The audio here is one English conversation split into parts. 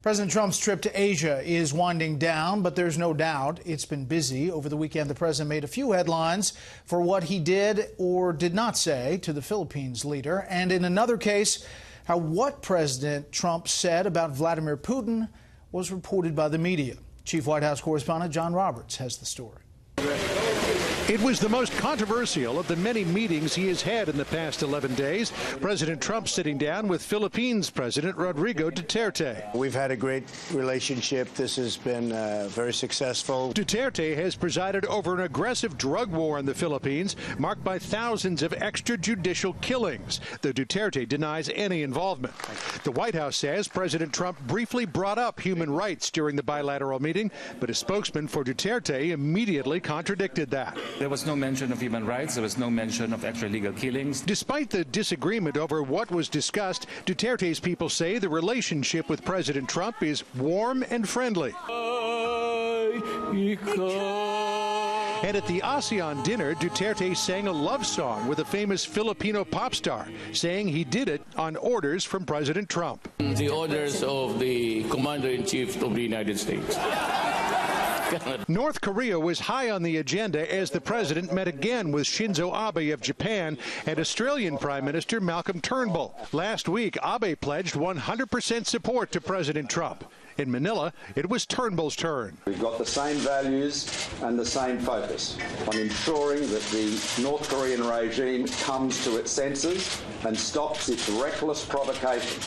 President Trump's trip to Asia is winding down, but there's no doubt it's been busy. Over the weekend, the president made a few headlines for what he did or did not say to the Philippines leader. And in another case, how what President Trump said about Vladimir Putin was reported by the media. Chief White House correspondent John Roberts has the story. It was the most controversial of the many meetings he has had in the past 11 days. President Trump sitting down with Philippines President Rodrigo Duterte. We've had a great relationship. This has been very successful. Duterte has presided over an aggressive drug war in the Philippines, marked by thousands of extrajudicial killings. The Duterte denies any involvement. The White House says President Trump briefly brought up human rights during the bilateral meeting, but a spokesman for Duterte immediately contradicted that. There was no mention of human rights. There was no mention of extralegal killings. Despite the disagreement over what was discussed, Duterte's people say the relationship with President Trump is warm and friendly. And at the ASEAN dinner, Duterte sang a love song with a famous Filipino pop star, saying he did it on orders from President Trump. The orders of the Commander-in-Chief of the United States. North Korea was high on the agenda as the president met again with Shinzo Abe of Japan and Australian Prime Minister Malcolm Turnbull. Last week, Abe pledged 100% support to President Trump. In Manila, it was Turnbull's turn. We've got the same values and the same focus on ensuring that the North Korean regime comes to its senses and stops its reckless provocation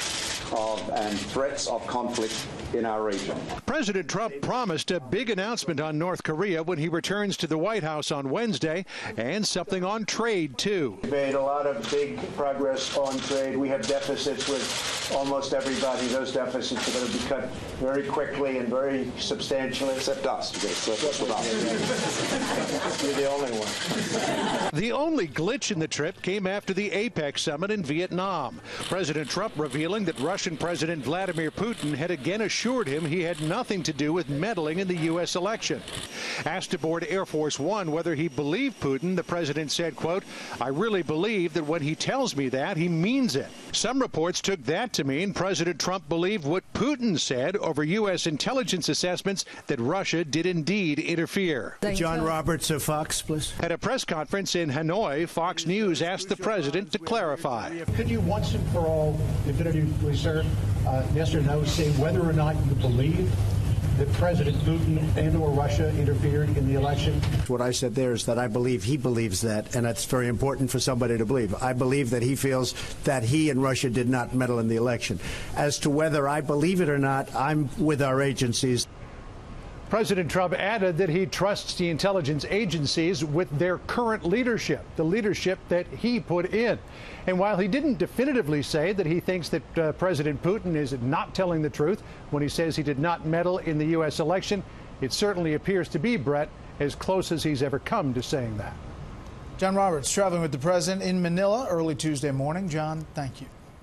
and threats of conflict in our region. President Trump promised a big announcement on North Korea when he returns to the White House on Wednesday, and something on trade, too. We made a lot of big progress on trade. We have deficits with almost everybody. Those deficits are going to be cut very quickly and very substantially. Except us. You get a surplus with us. You're the only one. The only glitch in the trip came after the APEC summit in Vietnam. President Trump revealing that Russian President Vladimir Putin had again assured him he had nothing to do with meddling in the U.S. election. Asked aboard Air Force One whether he believed Putin, the president said, quote, "I really believe that when he tells me that, he means it." Some reports took that to mean President Trump believed what Putin said over U.S. intelligence assessments that Russia did indeed interfere. John Roberts of Fox, please. At a press conference in Hanoi, Fox News asked the president to clarify. Could you once and for all, definitively, sir, yes or no, say whether or not you believe that President Putin and or Russia interfered in the election? What I said there is that I believe he believes that, and that's very important for somebody to believe. I believe that he feels that he and Russia did not meddle in the election. As to whether I believe it or not, I'm with our agencies. President Trump added that he trusts the intelligence agencies with their current leadership, the leadership that he put in. And while he didn't definitively say that he thinks that President Putin is not telling the truth when he says he did not meddle in the U.S. election, it certainly appears to be, Brett, as close as he's ever come to saying that. John Roberts traveling with the president in Manila early Tuesday morning. John, thank you.